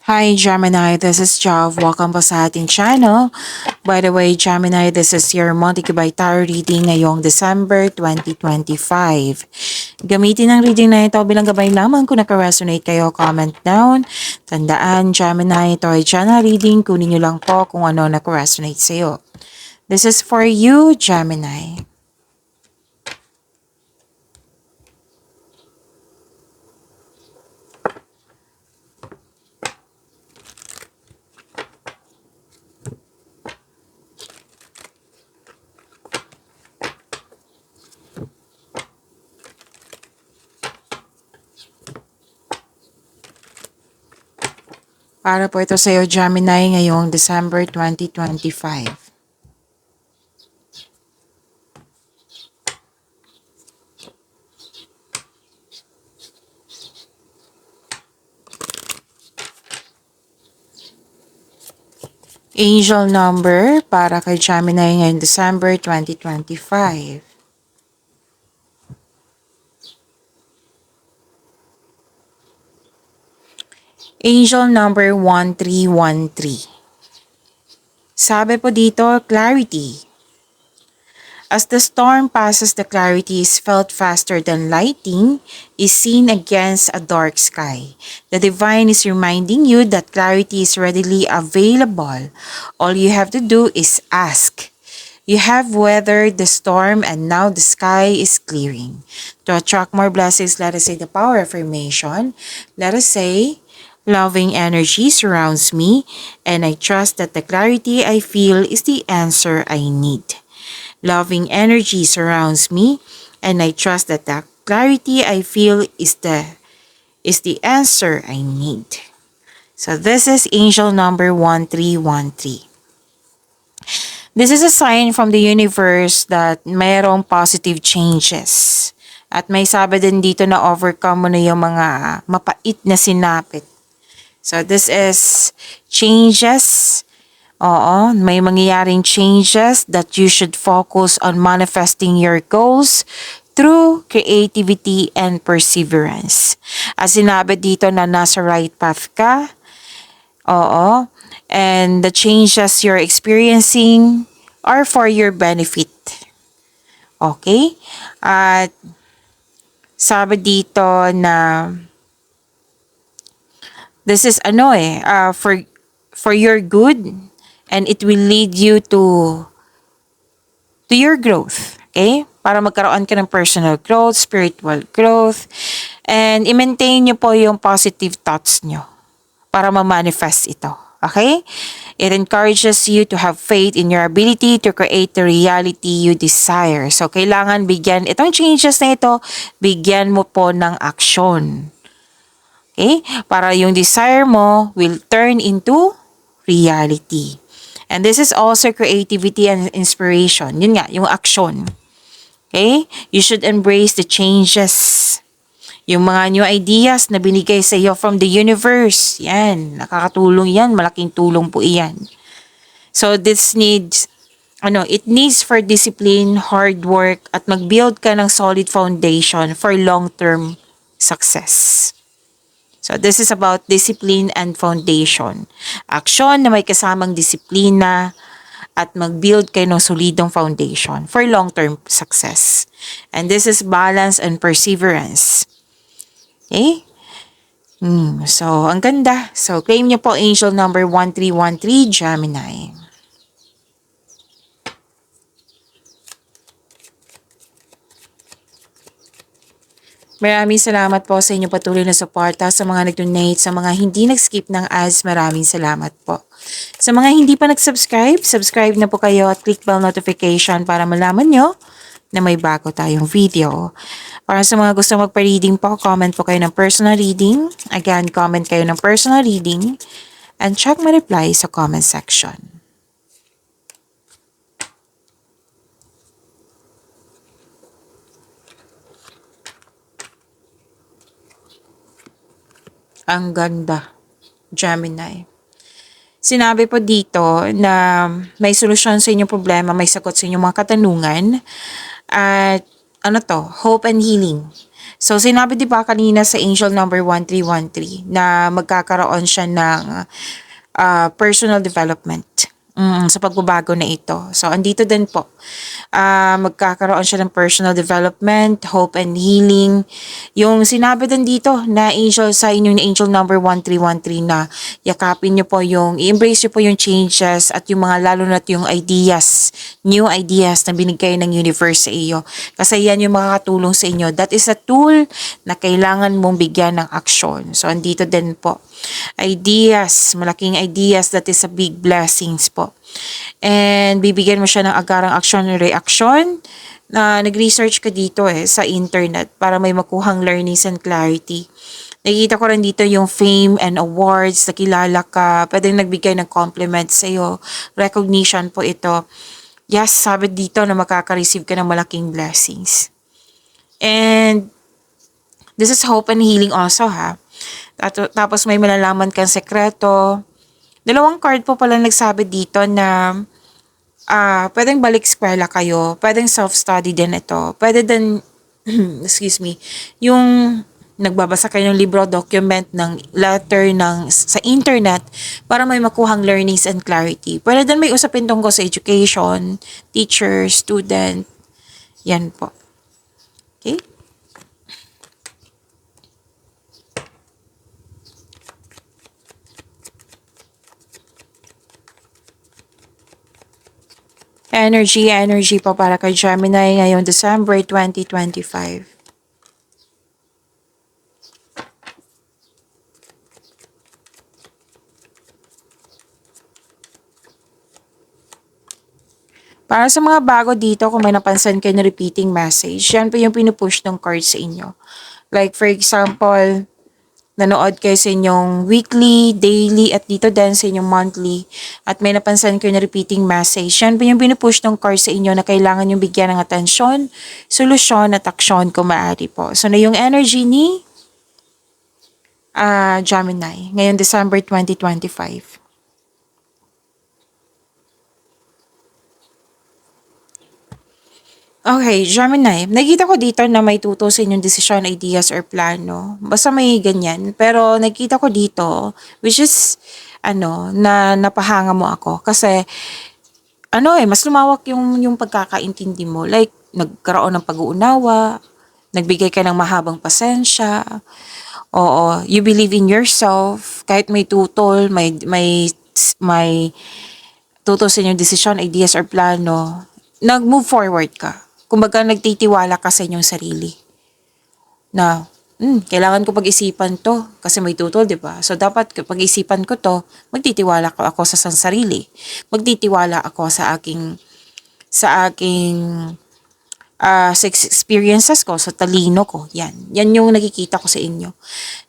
Hi Gemini, this is Jav. Welcome po sa ating channel. By the way, Gemini, this is your monthly by tarot reading ngayong December 2025. Gamitin ang reading na ito bilang gabay lamang kung naka-resonate kayo, comment down. Tandaan, Gemini, ito ay channel reading. Kunin nyo lang po kung ano naka-resonate sa iyo. This is for you, Gemini. Para po ito sa iyo, Gemini, ngayong December 2025. Angel number para kay Gemini ngayong December 2025. Angel number 1313. Sabi po dito, clarity. As the storm passes, the clarity is felt faster than lighting is seen against a dark sky. The divine is reminding you that clarity is readily available. All you have to do is ask. You have weathered the storm and now the sky is clearing. To attract more blessings, let us say the power affirmation. Let us say, loving energy surrounds me, and I trust that the clarity I feel is the answer I need. Loving energy surrounds me, and I trust that the clarity I feel is the answer I need. So this is angel number 1313. This is a sign from the universe that mayroong positive changes. At may sabi din dito na overcome mo na yung mga mapait na sinapit. So this is changes. Oo, may mangyayaring changes that you should focus on manifesting your goals through creativity and perseverance. As sinabi dito na nasa right path ka. Oo, and the changes you're experiencing are for your benefit. Okay? At sabi dito na this is for your good, and it will lead you to your growth. Okay? Para magkaroon ka ng personal growth, spiritual growth, and i-maintain nyo po yung positive thoughts nyo para ma-manifest ito. Okay? It encourages you to have faith in your ability to create the reality you desire. So, kailangan itong changes na ito, bigyan mo po ng action. Okay? Para yung desire mo will turn into reality. And this is also creativity and inspiration. Yun nga, yung action. Okay? You should embrace the changes. Yung mga new ideas na binigay sa iyo from the universe. Yan, nakakatulong yan. Malaking tulong po iyan. So this needs, it needs for discipline, hard work, at mag-build ka ng solid foundation for long-term success. So this is about discipline and foundation. Action na may kasamang disiplina at mag-build kayo ng solidong foundation for long-term success. And this is balance and perseverance. Okay? So, ang ganda. So, claim niyo po angel number 1313, Gemini. Maraming salamat po sa inyong patuloy na suporta, sa mga nag-donate, sa mga hindi nag-skip ng ads, maraming salamat po. Sa mga hindi pa nag-subscribe, subscribe na po kayo at click bell notification para malaman nyo na may bago tayong video. Para sa mga gusto magpa-reading po, comment po kayo ng personal reading. Again, comment kayo ng personal reading and check my reply sa comment section. Ang ganda, Gemini. Sinabi po dito na may solusyon sa inyong problema, may sagot sa inyong mga katanungan, at hope and healing. So, sinabi di ba kanina sa angel number 1313 na magkakaroon siya ng personal development sa pagbabago na ito. So, andito din po. Magkakaroon siya ng personal development, hope and healing. Yung sinabi din dito na angel sa inyo, na angel number 1313 na yakapin nyo po yung, i-embrace nyo po yung changes at yung mga lalo na yung ideas, new ideas na binigay ng universe sa iyo. Kasi yan yung makakatulong sa inyo. That is a tool na kailangan mong bigyan ng action. So, andito din po. Ideas, malaking ideas, that is a big blessings po. And bibigyan mo siya ng agarang action and reaction na nag-research ka dito sa internet para may makuhang learnings and clarity. Nakikita ko rin dito yung fame and awards, nakilala ka, pwedeng nagbigay ng compliments sa'yo, recognition po ito. Yes, sabi dito na makaka-receive ka ng malaking blessings. And this is hope and healing also Tapos may malalaman kang sekreto. Dalawang card po pala nagsabi dito na pwedeng balik eskwela kayo, pwedeng self-study din ito, pwede din, excuse me, yung nagbabasa kayo ng libro, document, ng letter sa internet para may makuhang learnings and clarity. Pwede din may usapin tungkol sa education, teacher, student, yan po. Okay? Energy po para kay Gemini ngayong December 2025. Para sa mga bago dito, kung may napansin kayo na repeating message, yan po yung pinupush ng card sa inyo. Like for example, nanood kayo sa inyong weekly, daily, at dito din sa inyong monthly, at may napansin kayo na repeating message, yan po yung pinupush ng card sa inyo na kailangan yung bigyan ng atensyon, solusyon, at aksyon kung maaari po. So na yung energy ni Gemini ngayong December 2025. Okay, Gemini, nakikita ko dito na may tuto sa inyong desisyon, ideas, or plano. Basta may ganyan. Pero nakikita ko dito, which is, na napahanga mo ako. Kasi, mas lumawak yung pagkakaintindi mo. Like, nagkaroon ng pag-uunawa, nagbigay ka ng mahabang pasensya, oo, you believe in yourself, kahit may tutol, may tutol sa inyong desisyon, ideas, or plano, nag-move forward ka. Kumbaga, nagtitiwala ka sa inyong sarili. Na, kailangan ko pag-isipan to kasi may tutol, di ba? So, dapat pag-isipan ko to, magtitiwala ko ako sa sarili. Magtitiwala ako sa aking sa experiences ko, sa talino ko. Yan yung nakikita ko sa inyo.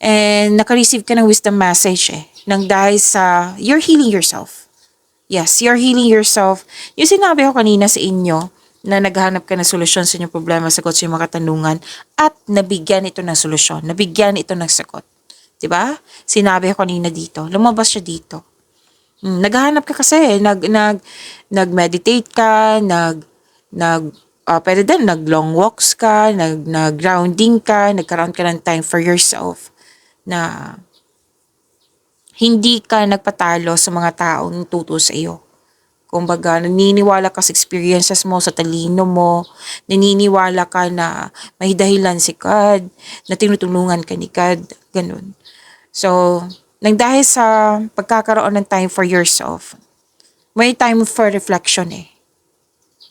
And naka-receive ka ng wisdom message nang dahil sa you're healing yourself. Yes, you're healing yourself. Yung sinabi ko kanina sa inyo, na naghahanap ka ng solusyon sa inyong problema, sagot sa inyong mga katanungan, at nabigyan ito ng solusyon, nabigyan ito ng sagot. Diba? Sinabi ko kanina dito, lumabas siya dito. Naghahanap ka kasi, nag-meditate ka, pwede din, nag-long walks ka, nag-grounding ka, nagkaroon ka ng time for yourself, na hindi ka nagpatalo sa mga taong tuto sa iyo. Kumbaga, naniniwala ka sa experiences mo, sa talino mo, naniniwala ka na may dahilan si God, na tinutulungan ka ni God, ganun. So, nang dahil sa pagkakaroon ng time for yourself, may time for reflection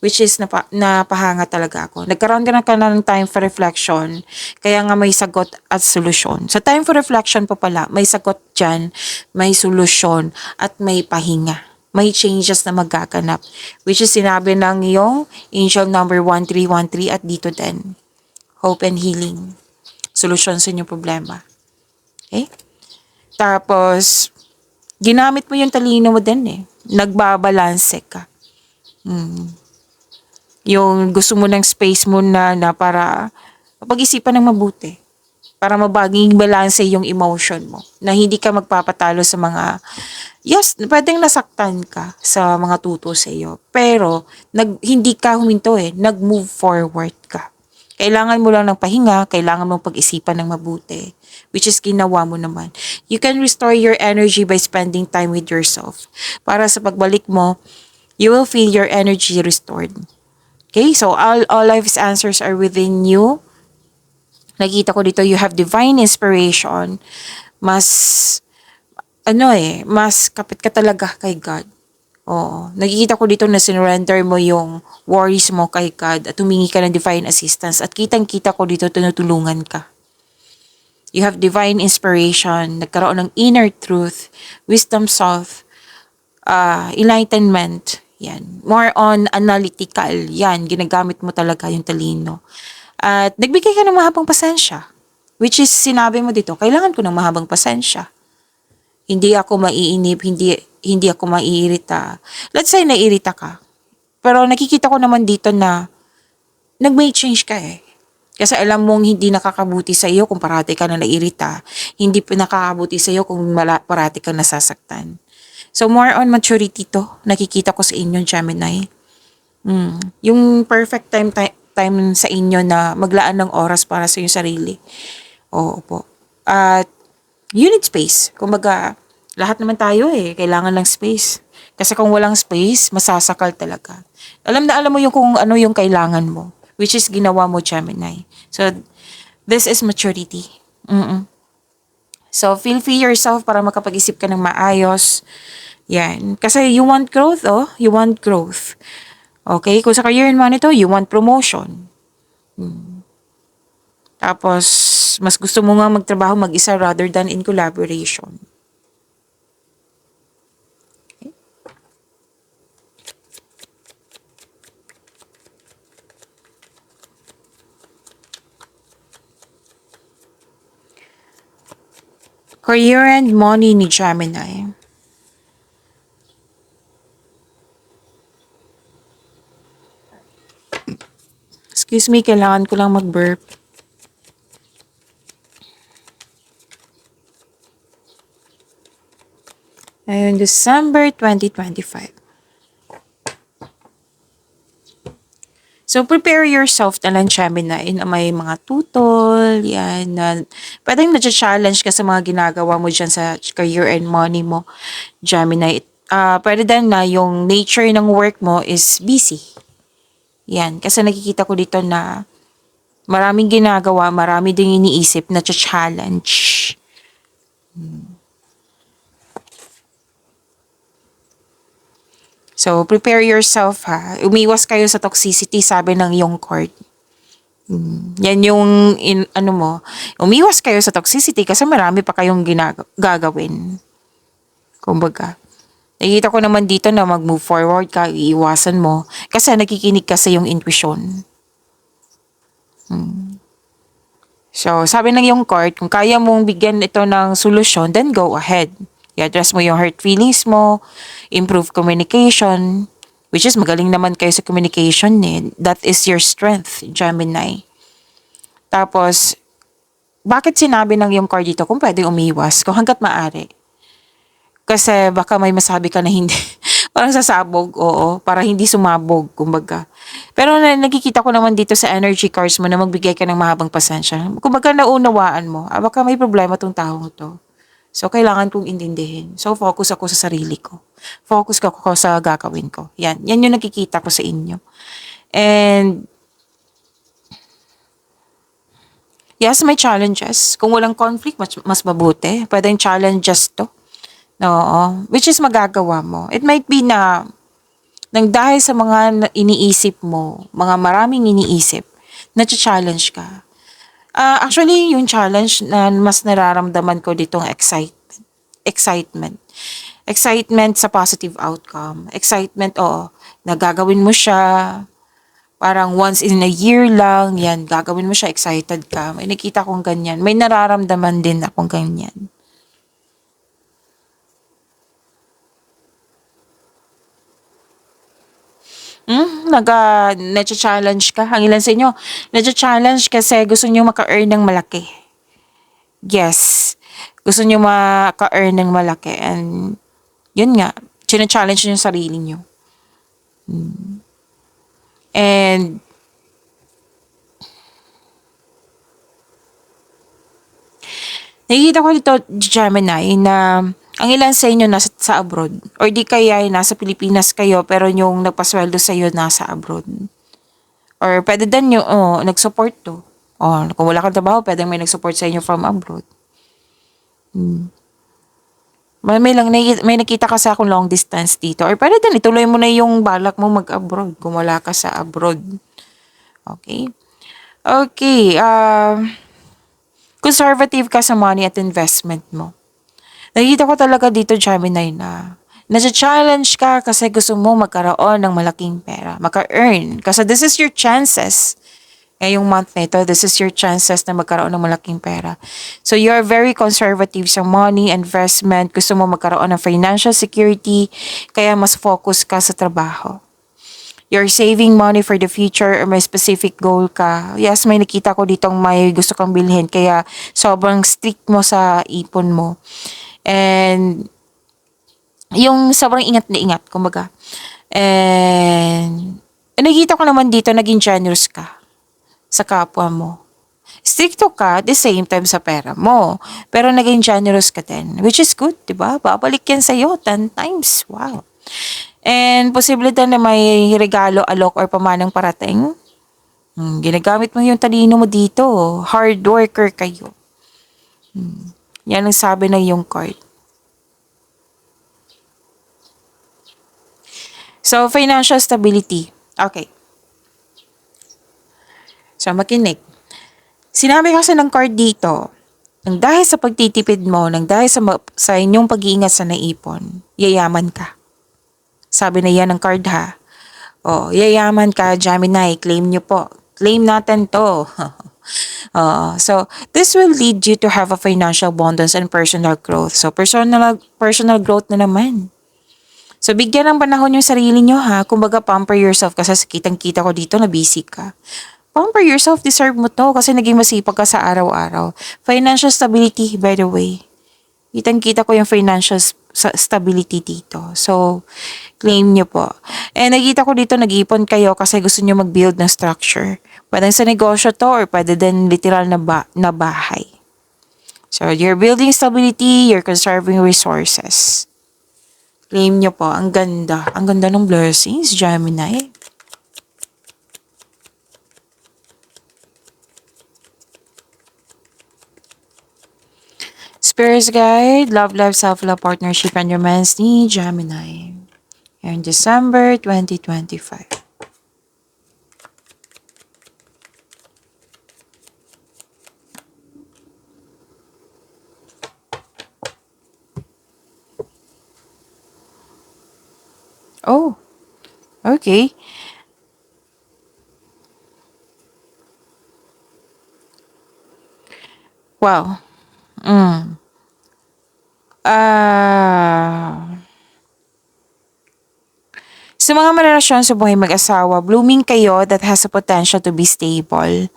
which is napahanga talaga ako. Nagkaroon ka na ng time for reflection, kaya nga may sagot at solusyon. Sa time for reflection po pala, may sagot dyan, may solusyon, at may pahinga. May changes na magaganap, which is sinabi ng iyong angel number 1313 at dito din. Hope and healing. Solusyon sa inyong problema. Okay? Tapos, ginamit mo yung talino mo din Nagbabalanse ka. Yung gusto mo ng space mo na para pag-isipan ng mabuti. Para mabaging balanse yung emotion mo. Na hindi ka magpapatalo sa mga, yes, pwedeng nasaktan ka sa mga tuto sa iyo. Pero, hindi ka huminto nag-move forward ka. Kailangan mo lang ng pahinga, kailangan mong pag-isipan ng mabuti, which is ginawa mo naman. You can restore your energy by spending time with yourself. Para sa pagbalik mo, you will feel your energy restored. Okay, so all life's answers are within you. Nakita ko dito, you have divine inspiration. Mas, mas kapit ka talaga kay God. Oo. Nakikita ko dito na sinurrender mo yung worries mo kay God at humingi ka ng divine assistance. At kitang-kita ko dito, tinutulungan ka. You have divine inspiration, nagkaroon ng inner truth, wisdom self, enlightenment. Yan. More on analytical. Yan. Ginagamit mo talaga yung talino. At nagbigay ka ng mahabang pasensya. Which is, sinabi mo dito, kailangan ko ng mahabang pasensya. Hindi ako maiinip, hindi ako maiirita. Let's say naiirita ka. Pero nakikita ko naman dito na nag-make change ka eh. Kasi alam mong hindi nakakabuti sa iyo kung parati ka na naiirita. Hindi pa nakakabuti sa iyo kung parati ka nasasaktan. So more on maturity to, nakikita ko sa inyo, Gemini. Yung perfect time sa inyo na maglaan ng oras para sa inyong sarili. Oo po. At you need space. Kumbaga, lahat naman tayo kailangan ng space. Kasi kung walang space, masasakal talaga. Alam na alam mo yung kung ano yung kailangan mo, which is ginawa mo, Gemini. So, this is maturity. So, feel free yourself para makapag-isip ka ng maayos. Yan. Kasi you want growth, You want growth. Okay? Kung sa career and money to, you want promotion. Tapos, mas gusto mo nga magtrabaho mag-isa rather than in collaboration. Okay? Career and money ni Gemini. Excuse me, kailangan ko lang mag-burp. Ayun, December 2025. So, prepare yourself na lang, Gemini, na may mga tutol, yan, na pwedeng na-challenge ka sa mga ginagawa mo dyan sa career and money mo, Gemini. Pwede din na yung nature ng work mo is busy. Yan, kasi nakikita ko dito na maraming ginagawa, marami ding iniisip na challenge. So, prepare yourself ha. Umiwas kayo sa toxicity, sabi ng iyong court. Yan yung, umiwas kayo sa toxicity kasi marami pa kayong gagawin. Kumbaga. Nakikita ko naman dito na mag-move forward ka, iiwasan mo. Kasi nakikinig ka sa iyong intuition. So, sabi ng iyong court, kung kaya mong bigyan ito ng solusyon, then go ahead. I-address mo yung hurt feelings mo, improve communication, which is magaling naman kayo sa communication That is your strength, Gemini. Tapos, bakit sinabi ng yung card dito kung pwede umiwas? Kung hanggat maaari. Kasi baka may masabi ka na hindi. Parang sasabog, oo. Para hindi sumabog, kumbaga. Pero nakikita ko naman dito sa energy cards mo na magbigay ka ng mahabang pasensya. Kumbaga naunawaan mo, baka may problema tong taong to. So, kailangan kong intindihin. So, focus ako sa sarili ko. Focus ako sa gagawin ko. Yan yung nakikita ko sa inyo. And, yes, may challenges. Kung walang conflict, mas mabuti. Pwedeng challenges to. Oo. Which is magagawa mo. It might be na nang dahil sa mga iniisip mo, mga maraming iniisip, na-challenge ka. Actually, yung challenge na mas nararamdaman ko ditong excitement. Excitement sa positive outcome. Excitement, nagagawin mo siya. Parang once in a year lang, yan, gagawin mo siya, excited ka. May nakita kong ganyan. May nararamdaman din akong ganyan. Na-challenge ka. Ang ilan sa inyo, na-challenge kasi gusto nyo maka-earn ng malaki. Yes. Gusto nyo maka-earn ng malaki. And, yun nga, challenge nyo yung sarili nyo. And, Nakikita ko dito, Gemini, na ang ilan sa inyo nasa sa abroad. Or di kaya ay nasa Pilipinas kayo pero yung nagpasweldo sa iyo nasa abroad. Or pwede din yung nag-support to. Kung wala kang trabaho, pwede may nag-support sa inyo from abroad. May nakita kasi akong long distance dito. Or pwede din, ituloy mo na yung balak mo mag-abroad kung wala ka sa abroad. Okay? Okay. Conservative ka sa money at investment mo. Nakikita ko talaga dito, Gemini, na nasa-challenge ka kasi gusto mo magkaroon ng malaking pera. Maka-earn. Kasi this is your chances. Ngayong month na ito, this is your chances na magkaroon ng malaking pera. So, you're very conservative sa money, investment. Gusto mo magkaroon ng financial security. Kaya mas focus ka sa trabaho. You're saving money for the future or may specific goal ka. Yes, may nakita ko ditong may gusto kang bilhin. Kaya sobrang strict mo sa ipon mo. And yung sobrang ingat na ingat, kumbaga. And nakita ko naman dito, naging generous ka sa kapwa mo. Stricto ka at the same time sa pera mo. Pero naging generous ka din. Which is good, di ba? Babalik yan sa'yo 10 times. Wow. And posible din na may regalo, alok, or pamanang parating. Ginagamit mo yung talino mo dito. Hard worker kayo. Yan ang sabi ng yung card. So, financial stability. Okay. So, makinig. Sinabi kasi ng card dito, nang dahil sa pagtitipid mo, nang dahil sa inyong pag-iingat sa naipon, yayaman ka. Sabi na yan ng card ha. Yayaman ka, Gemini. Claim nyo po. Claim natin to. So, this will lead you to have a financial abundance and personal growth. So, personal growth na naman. So, bigyan ng panahon yung sarili nyo ha. Kumbaga, pamper yourself kasi kitang-kita ko dito na busy ka. Pamper yourself, deserve mo to kasi naging masipag ka sa araw-araw. Financial stability, by the way. Kitang-kita ko yung financial stability dito. So, claim nyo po. And nakita ko dito, nag-ipon kayo kasi gusto nyo mag-build ng structure. Pwede sa negosyo to or pwede din literal na bahay. So, you're building stability, you're conserving resources. Claim nyo po. Ang ganda. Ang ganda ng blessings, Gemini. Spirit's Guide, Love, Self-Love, Partnership, and Romance ni Gemini. Here in December 2025. Oh, okay. Wow. Sa mga marelasyon sa buhay mag-asawa, blooming kayo that has a potential to be stable.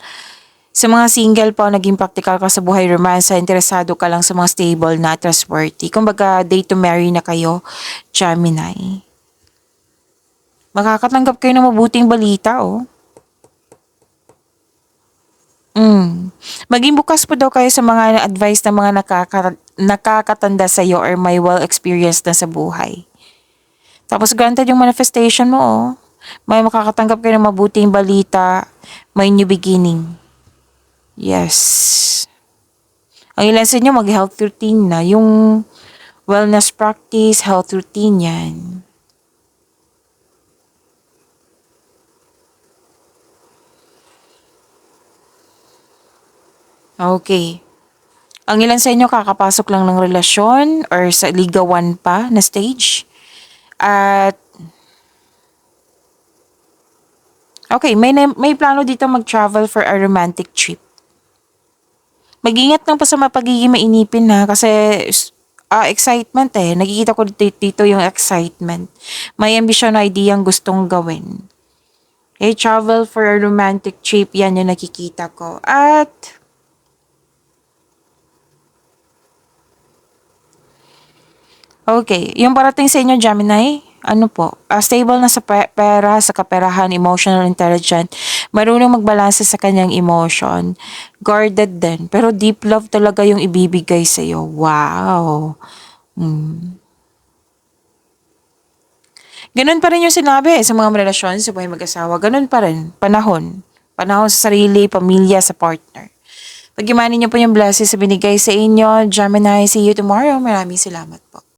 Sa mga single po, naging practical ka sa buhay romance, interesado ka lang sa mga stable na trustworthy. Kumbaga, date to marry na kayo, Gemini. Makakatanggap kayo ng mabuting balita, oh. Maging bukas po daw kayo sa mga advice ng mga nakakatanda sa iyo or may well-experienced na sa buhay. Tapos granted yung manifestation mo, oh. May makakatanggap kayo ng mabuting balita, may new beginning. Yes. Ang ilan sa inyo mag-health routine na. Yung wellness practice, health routine yan. Okay. Ang ilan sa inyo kakapasok lang ng relasyon or sa ligawan pa na stage. At okay, may plano dito mag-travel for a romantic trip. Mag-ingat lang pa sa pagiging mainipin ha kasi excitement eh. Nakikita ko dito yung excitement. May ambisyon na idea ang gustong gawin. Okay, travel for a romantic trip, yan yung nakikita ko. At okay, yung parating sa inyo, Gemini, ano po, stable na sa pera, sa kaperahan, emotional, intelligent, Marunong magbalanse sa kanyang emotion. Guarded din. Pero deep love talaga yung ibibigay sa'yo. Wow. Ganun pa rin yung sinabi sa mga relasyon sa buhay mag-asawa. Ganun pa rin. Panahon. Panahon sa sarili, pamilya, sa partner. Pag-imanin niyo po yung blessings sa binigay sa inyo. Gemini, see you tomorrow. Maraming salamat po.